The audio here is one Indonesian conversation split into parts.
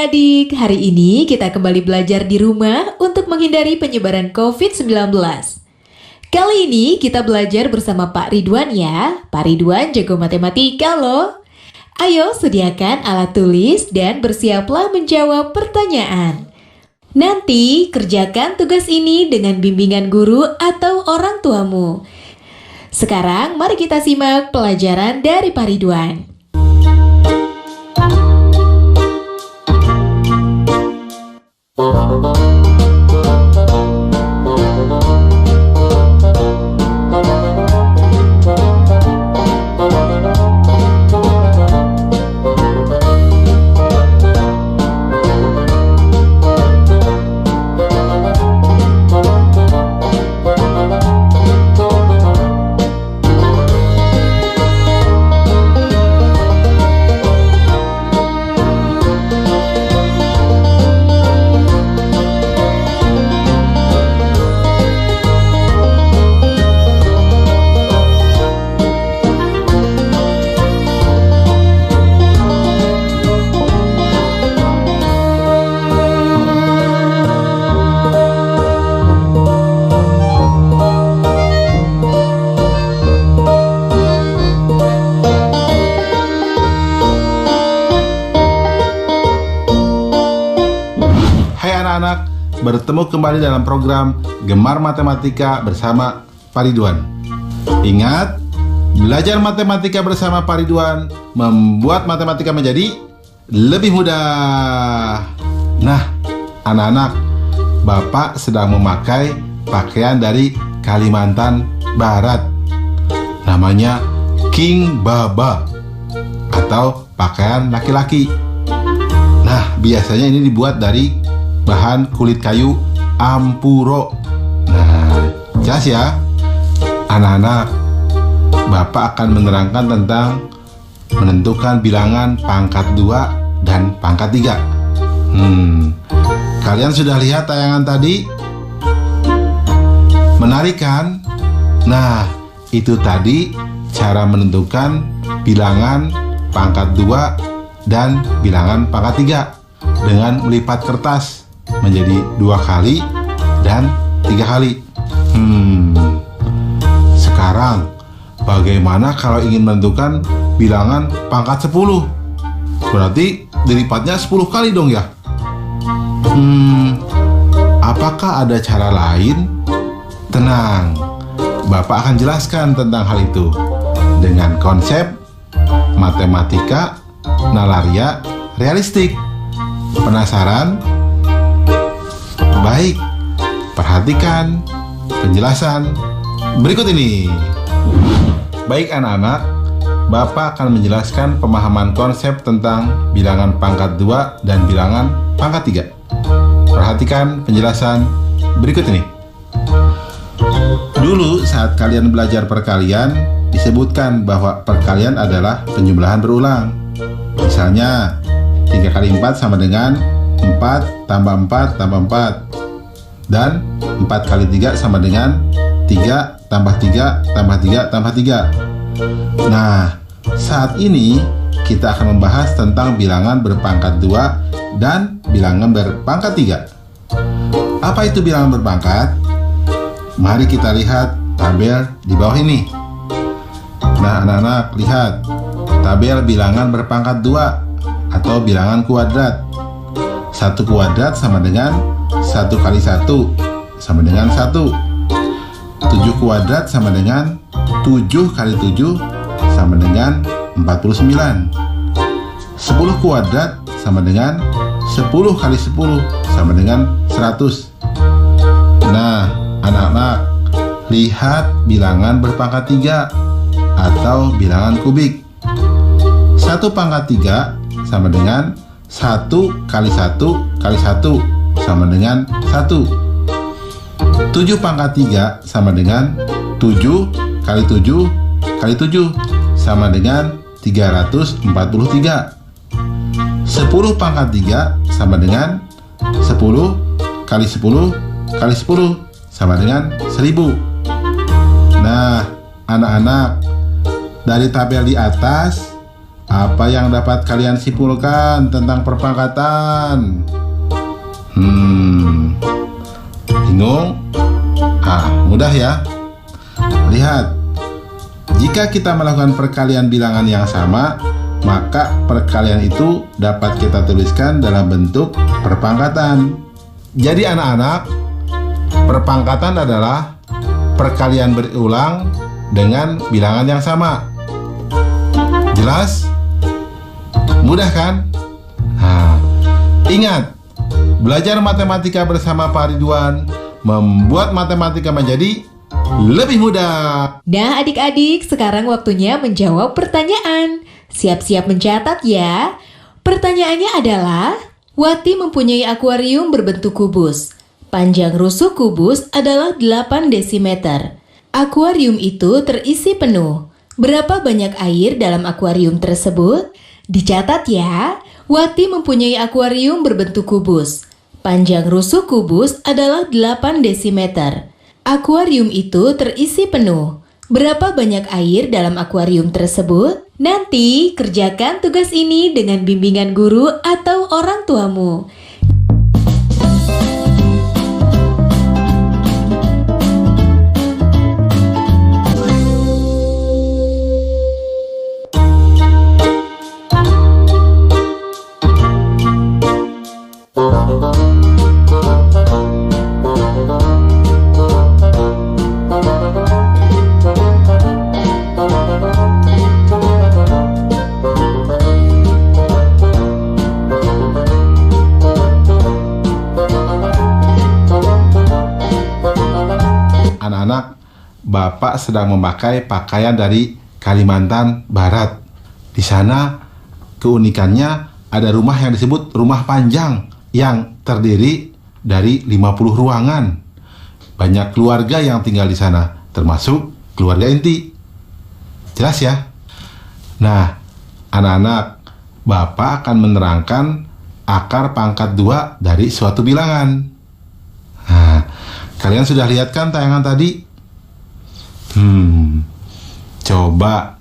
adik-adik, hari ini kita kembali belajar di rumah untuk menghindari penyebaran COVID-19. Kali ini kita belajar bersama Pak Ridwan ya. Pak Ridwan jago matematika loh. Ayo sediakan alat tulis dan bersiaplah menjawab pertanyaan. Nanti kerjakan tugas ini dengan bimbingan guru atau orang tuamu. Sekarang mari kita simak pelajaran dari Pak Ridwan. Anak-anak, bertemu kembali dalam program Gemar Matematika bersama Pak Ridwan. Ingat, belajar matematika bersama Pak Ridwan membuat matematika menjadi lebih mudah. Nah, anak-anak, Bapak sedang memakai pakaian dari Kalimantan Barat. Namanya King Baba atau pakaian laki-laki. Nah, biasanya ini dibuat dari bahan kulit kayu ampuro. Nah, jelas ya anak-anak, Bapak akan menerangkan tentang menentukan bilangan pangkat 2 dan pangkat 3. Kalian sudah lihat tayangan tadi? Menarik kan? Nah, itu tadi cara menentukan bilangan pangkat 2 dan bilangan pangkat 3 dengan melipat kertas menjadi 2 kali dan 3 kali. Sekarang bagaimana kalau ingin menentukan bilangan pangkat 10? Berarti dilipatnya 10 kali dong ya. Apakah ada cara lain? Tenang, Bapak akan jelaskan tentang hal itu dengan konsep matematika nalaria realistik. Penasaran? Baik, perhatikan penjelasan berikut ini. Baik anak-anak, Bapak akan menjelaskan pemahaman konsep tentang bilangan pangkat 2 dan bilangan pangkat 3. Perhatikan penjelasan berikut ini. Dulu saat kalian belajar perkalian, disebutkan bahwa perkalian adalah penjumlahan berulang. Misalnya, 3 kali 4 sama dengan 4 tambah 4 tambah 4. Dan 4 kali 3 sama dengan 3 tambah 3 tambah 3 tambah 3. Nah, saat ini kita akan membahas tentang bilangan berpangkat 2 dan bilangan berpangkat 3. Apa itu bilangan berpangkat? Mari kita lihat tabel di bawah ini. Nah, anak-anak, lihat tabel bilangan berpangkat 2 atau bilangan kuadrat. 1 kuadrat sama dengan 1 kali 1 sama dengan 1. 7 kuadrat sama dengan 7 kali 7 sama dengan 49. 10 kuadrat sama dengan 10 kali 10 sama dengan 100. Nah, anak-anak, lihat bilangan berpangkat 3 atau bilangan kubik. 1 pangkat 3 sama dengan 1 kali 1 kali 1 sama dengan 1. 7 pangkat 3 sama dengan 7 kali 7 kali 7 sama dengan 343. 10 pangkat 3 sama dengan 10 kali 10 kali 10 sama dengan 1000. Nah, anak-anak, dari tabel di atas Apa yang dapat kalian simpulkan tentang perpangkatan? Bingung? Mudah ya. Lihat, jika kita melakukan perkalian bilangan yang sama, maka perkalian itu dapat kita tuliskan dalam bentuk perpangkatan. Jadi anak-anak, perpangkatan adalah perkalian berulang dengan bilangan yang sama. Jelas? Mudah kan? Ingat, belajar matematika bersama Pak Ridwan membuat matematika menjadi lebih mudah. Nah adik-adik, sekarang waktunya menjawab pertanyaan. Siap-siap mencatat ya. Pertanyaannya adalah, Wati mempunyai akuarium berbentuk kubus. Panjang rusuk kubus adalah 8 desimeter. Akuarium itu terisi penuh. Berapa banyak air dalam akuarium tersebut? Dicatat ya, Wati mempunyai akuarium berbentuk kubus. Panjang rusuk kubus adalah 8 desimeter. Akuarium itu terisi penuh. Berapa banyak air dalam akuarium tersebut? Nanti kerjakan tugas ini dengan bimbingan guru atau orang tuamu. Anak-anak, Bapak sedang memakai pakaian dari Kalimantan Barat. Di sana keunikannya ada rumah yang disebut rumah panjang yang terdiri dari 50 ruangan. Banyak keluarga yang tinggal di sana, termasuk keluarga inti. Jelas ya? Nah, anak-anak, Bapak akan menerangkan akar pangkat 2 dari suatu bilangan. Nah, kalian sudah lihat kan tayangan tadi? Coba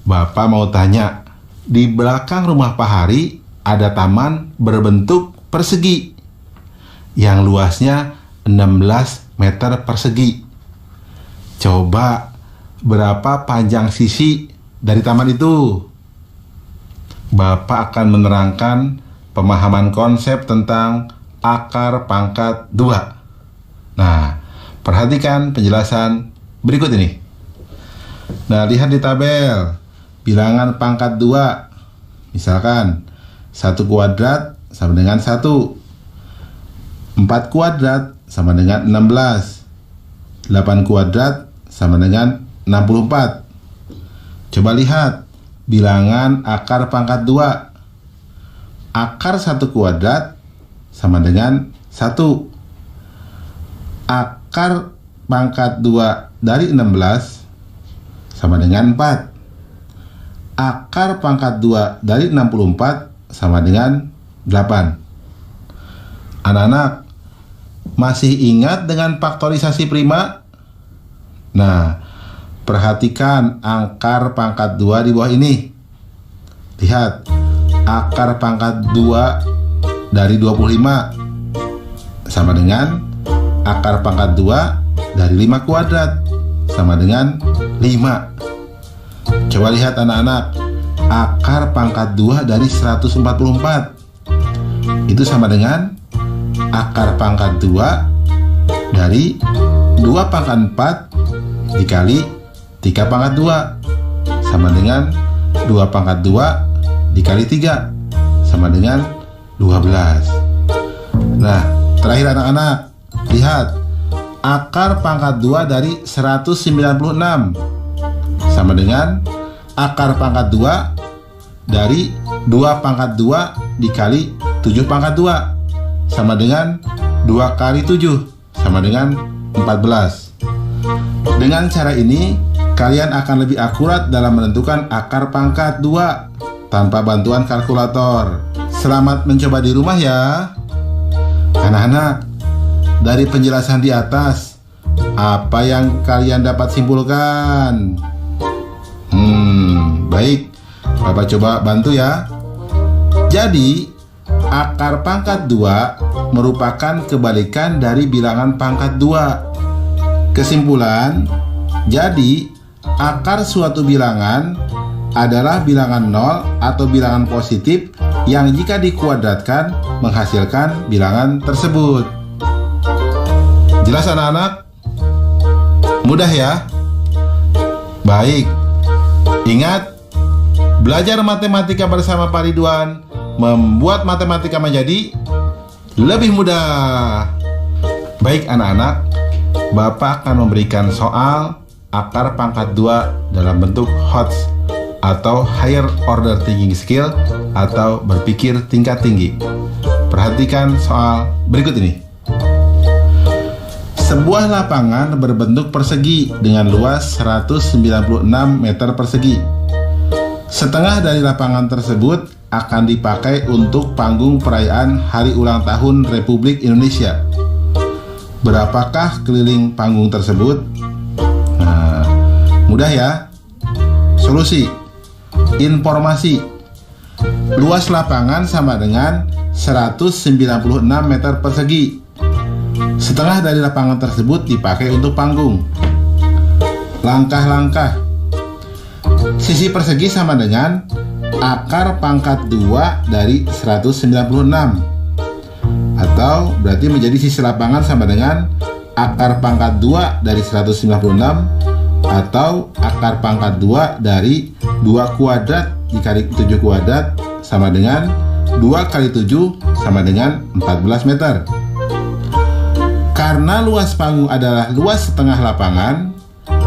Bapak mau tanya, di belakang rumah Pak Hari ada taman berbentuk persegi yang luasnya 16 meter persegi. Coba berapa panjang sisi dari taman itu? Bapak akan menerangkan pemahaman konsep tentang akar pangkat 2. Nah, perhatikan penjelasan berikut ini. Nah, lihat di tabel bilangan pangkat 2. Misalkan 1 kuadrat sama dengan 1, 4 kuadrat sama dengan 16, 8 kuadrat sama dengan 64. Coba lihat bilangan akar pangkat 2. Akar 1 kuadrat sama dengan 1. Akar pangkat 2 dari 16 sama dengan 4. Akar pangkat 2 dari 64 sama dengan 8. Anak-anak, masih ingat dengan faktorisasi prima? Nah, perhatikan akar pangkat 2 di bawah ini. Lihat, akar pangkat 2 dari 25 sama dengan akar pangkat 2 dari 5 kuadrat sama dengan 5. Coba lihat anak-anak, akar pangkat 2 dari 144 itu sama dengan akar pangkat 2 dari 2 pangkat 4 dikali 3 pangkat 2 sama dengan 2 pangkat 2 dikali 3 sama dengan 12. Nah, terakhir anak-anak, lihat akar pangkat 2 dari 196 sama dengan akar pangkat 2 dari 2 pangkat 2 dikali 7 pangkat 2 sama dengan 2 kali 7 sama dengan 14. Dengan cara ini, kalian akan lebih akurat dalam menentukan akar pangkat 2 tanpa bantuan kalkulator. Selamat mencoba di rumah ya. Anak-anak, dari penjelasan di atas, apa yang kalian dapat simpulkan? Baik, Bapak coba bantu ya. Jadi, akar pangkat 2 merupakan kebalikan dari bilangan pangkat 2. Kesimpulan, jadi akar suatu bilangan adalah bilangan 0 atau bilangan positif yang jika dikuadratkan menghasilkan bilangan tersebut. Jelas anak-anak? Mudah ya? Baik. Ingat, belajar matematika bersama Pak Ridwan membuat matematika menjadi lebih mudah. Baik anak-anak, Bapak akan memberikan soal akar pangkat 2 dalam bentuk HOTS atau Higher Order Thinking Skill atau berpikir tingkat tinggi. Perhatikan soal berikut ini. Sebuah lapangan berbentuk persegi dengan luas 196 meter persegi. Setengah dari lapangan tersebut akan dipakai untuk panggung perayaan Hari Ulang Tahun Republik Indonesia. Berapakah keliling panggung tersebut? Nah, mudah ya. Solusi. Informasi. Luas lapangan sama dengan 196 meter persegi. Setengah dari lapangan tersebut dipakai untuk panggung. Langkah-langkah. Sisi persegi sama dengan akar pangkat 2 dari 196. Atau berarti menjadi sisi lapangan sama dengan akar pangkat 2 dari 196 atau akar pangkat 2 dari 2 kuadrat dikali 7 kuadrat sama dengan 2 kali 7 sama dengan 14 meter. Karena luas panggung adalah luas setengah lapangan,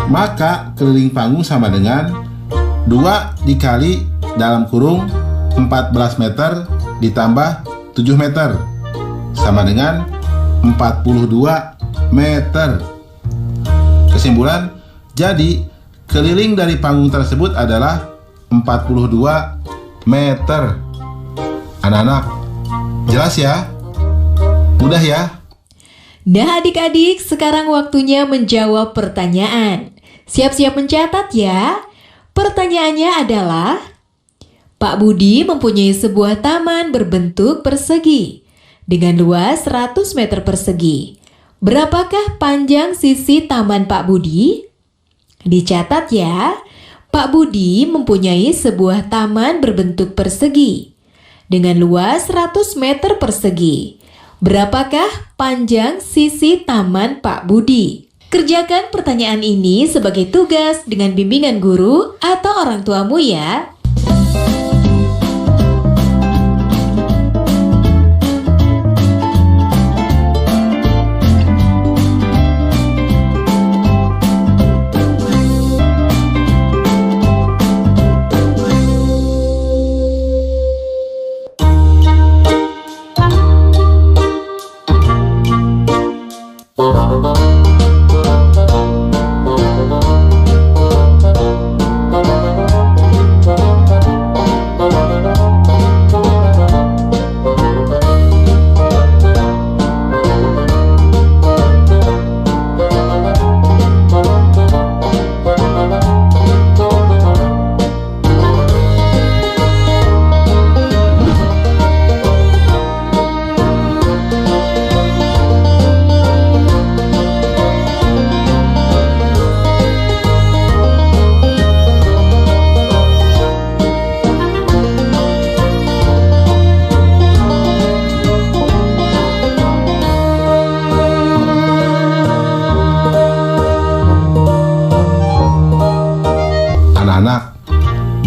maka keliling panggung sama dengan 2 dikali dalam kurung 14 meter ditambah 7 meter sama dengan 42 meter. Kesimpulan, jadi keliling dari panggung tersebut adalah 42 meter. Anak-anak, jelas ya? Mudah ya? Nah adik-adik, sekarang waktunya menjawab pertanyaan. Siap-siap mencatat ya. Pertanyaannya adalah, Pak Budi mempunyai sebuah taman berbentuk persegi dengan luas 100 meter persegi. Berapakah panjang sisi taman Pak Budi? Dicatat ya, Pak Budi mempunyai sebuah taman berbentuk persegi dengan luas 100 meter persegi. Berapakah panjang sisi taman Pak Budi? Kerjakan pertanyaan ini sebagai tugas dengan bimbingan guru atau orang tuamu ya.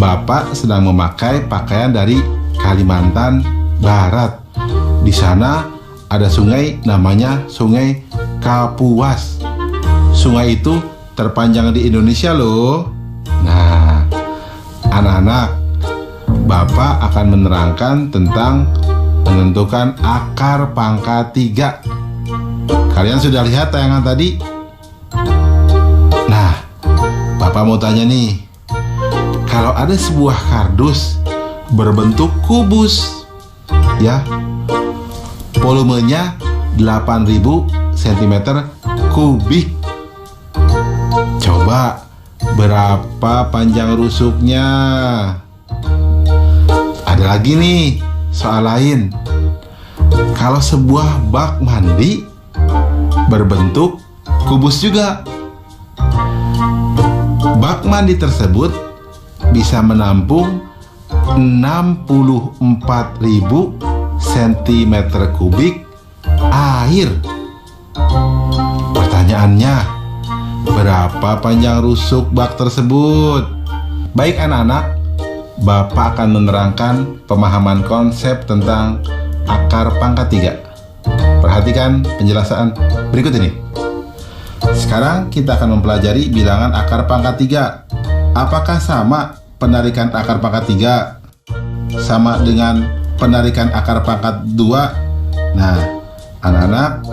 Bapak sedang memakai pakaian dari Kalimantan Barat. Di sana ada sungai namanya Sungai Kapuas. Sungai itu terpanjang di Indonesia loh. Nah, anak-anak, Bapak akan menerangkan tentang menentukan akar pangkat 3. Kalian sudah lihat tayangan tadi? Nah, Bapak mau tanya nih. Kalau ada sebuah kardus berbentuk kubus, ya, volumenya 8.000 cm kubik. Coba berapa panjang rusuknya? Ada lagi nih soal lain. Kalau sebuah bak mandi berbentuk kubus juga, bak mandi tersebut bisa menampung 64.000 cm kubik air. Pertanyaannya, berapa panjang rusuk bak tersebut? Baik anak-anak, Bapak akan menerangkan pemahaman konsep tentang akar pangkat 3. Perhatikan penjelasan berikut ini. Sekarang kita akan mempelajari bilangan akar pangkat 3. Apakah sama penarikan akar pangkat 3 sama dengan penarikan akar pangkat 2? Nah, anak-anak,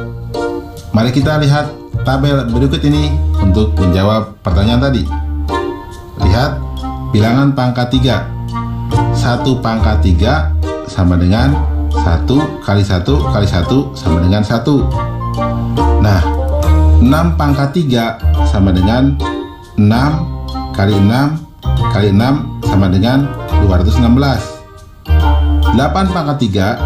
mari kita lihat tabel berikut ini untuk menjawab pertanyaan tadi. Lihat bilangan pangkat 3. 1 pangkat 3 sama dengan 1 kali 1 kali 1 sama dengan 1. Nah, 6 pangkat 3 sama dengan 6 kali 6 kali 6 sama dengan 216. 8 pangkat 3,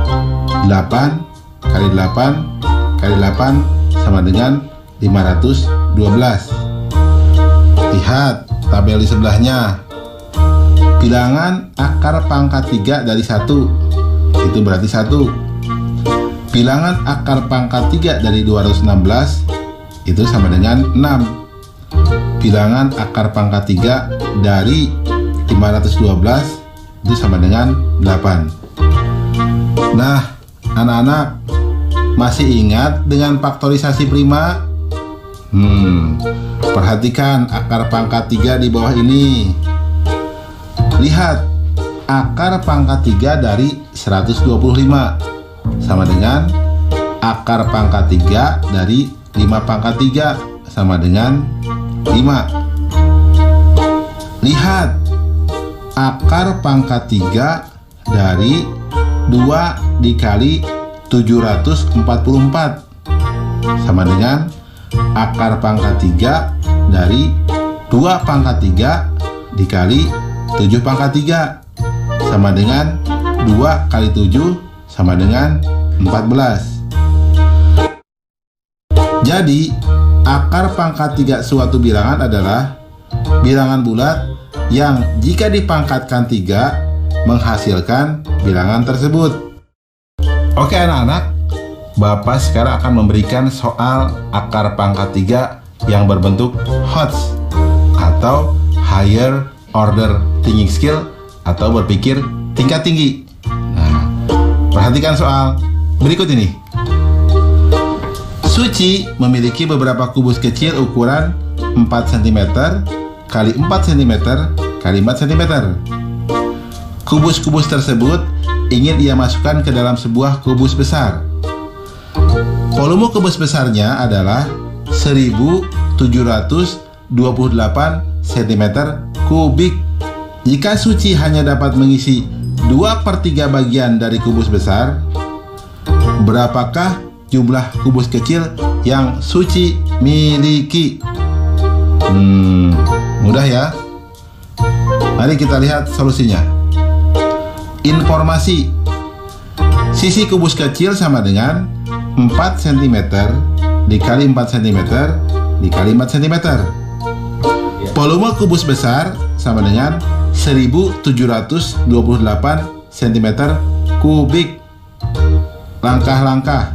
8 kali 8 kali 8 sama dengan 512. Lihat tabel di sebelahnya. Bilangan akar pangkat 3 dari 1, itu berarti 1. Bilangan akar pangkat 3 dari 216, itu sama dengan 6. Bilangan akar pangkat 3 dari 512, itu sama dengan 8. Nah, anak-anak, masih ingat dengan faktorisasi prima? Perhatikan akar pangkat 3 di bawah ini. Lihat, akar pangkat 3 dari 125 sama dengan akar pangkat 3 dari 5 pangkat 3 sama dengan 5. Lihat, akar pangkat 3 dari 2 dikali 744 sama dengan akar pangkat 3 dari 2 pangkat 3 dikali 7 pangkat 3 sama dengan 2 kali 7 sama dengan 14. Jadi, akar pangkat 3 suatu bilangan adalah bilangan bulat yang jika dipangkatkan 3 menghasilkan bilangan tersebut. Oke anak-anak, Bapak sekarang akan memberikan soal akar pangkat 3 yang berbentuk HOTS atau Higher Order Thinking Skill atau berpikir tingkat tinggi. Nah, perhatikan soal berikut ini. Suci memiliki beberapa kubus kecil ukuran 4 cm kali 4 cm kali 4 cm. Kubus-kubus tersebut ingin ia masukkan ke dalam sebuah kubus besar. Volume kubus besarnya adalah 1728 cm kubik. Jika Suci hanya dapat mengisi 2/3 bagian dari kubus besar, berapakah jumlah kubus kecil yang Suci miliki? Mudah ya. Mari kita lihat solusinya. Informasi. Sisi kubus kecil sama dengan 4 cm dikali 4 cm dikali 4 cm. Volume kubus besar sama dengan 1728 cm kubik. Langkah-langkah.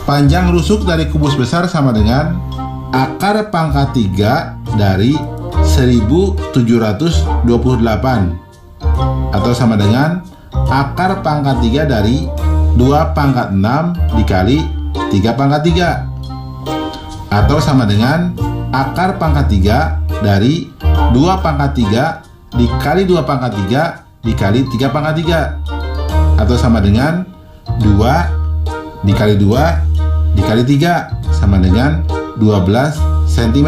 Panjang rusuk dari kubus besar sama dengan akar pangkat 3 dari 1728 atau sama dengan akar pangkat 3 dari 2 pangkat 6 dikali 3 pangkat 3 atau sama dengan akar pangkat 3 dari 2 pangkat 3 dikali 2 pangkat 3 dikali 3 pangkat 3 atau sama dengan 2 dikali 2 dikali 3 sama dengan 12 cm.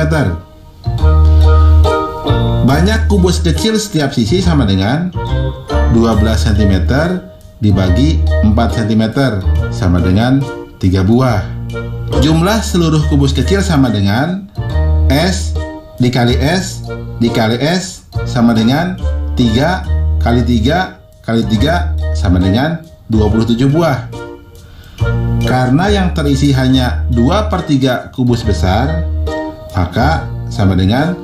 Banyak kubus kecil setiap sisi sama dengan 12 cm dibagi 4 cm sama dengan 3 buah. Jumlah seluruh kubus kecil sama dengan S dikali S dikali S sama dengan 3 kali 3 kali 3 sama dengan 27 buah. Karena yang terisi hanya 2/3 kubus besar, maka sama dengan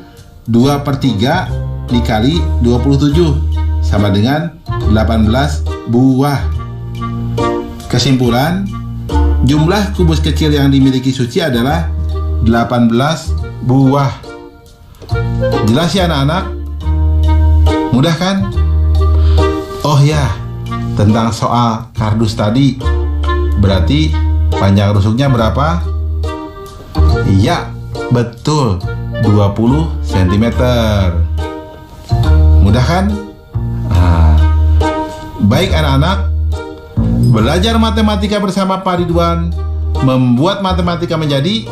2/3 dikali 27 sama dengan 18 buah. Kesimpulan, jumlah kubus kecil yang dimiliki Suci adalah 18 buah. Jelas ya anak-anak? Mudah kan? Oh ya, tentang soal kardus tadi, berarti panjang rusuknya berapa? Iya, betul, 20 cm. Mudah kan? Nah, baik anak-anak, belajar matematika bersama Pak Ridwan membuat matematika menjadi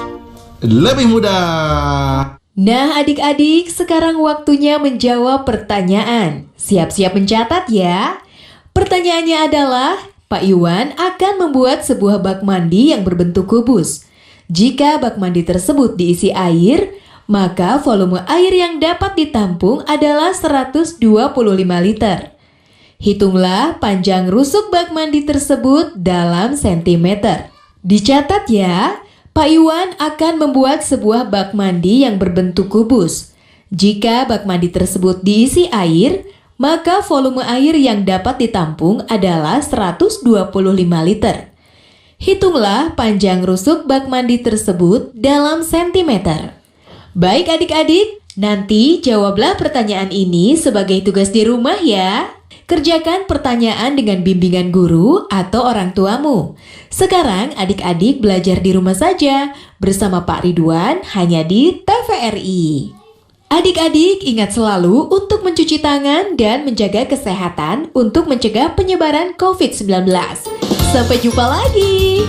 lebih mudah. Nah adik-adik, sekarang waktunya menjawab pertanyaan. Siap-siap mencatat ya. Pertanyaannya adalah, Pak Iwan akan membuat sebuah bak mandi yang berbentuk kubus. Jika bak mandi tersebut diisi air, maka volume air yang dapat ditampung adalah 125 liter. Hitunglah panjang rusuk bak mandi tersebut dalam sentimeter. Dicatat ya, Pak Iwan akan membuat sebuah bak mandi yang berbentuk kubus. Jika bak mandi tersebut diisi air, maka volume air yang dapat ditampung adalah 125 liter. Hitunglah panjang rusuk bak mandi tersebut dalam sentimeter. Baik adik-adik, nanti jawablah pertanyaan ini sebagai tugas di rumah ya. Kerjakan pertanyaan dengan bimbingan guru atau orang tuamu. Sekarang adik-adik belajar di rumah saja bersama Pak Ridwan hanya di TVRI. Adik-adik ingat selalu untuk mencuci tangan dan menjaga kesehatan untuk mencegah penyebaran COVID-19. Sampai jumpa lagi.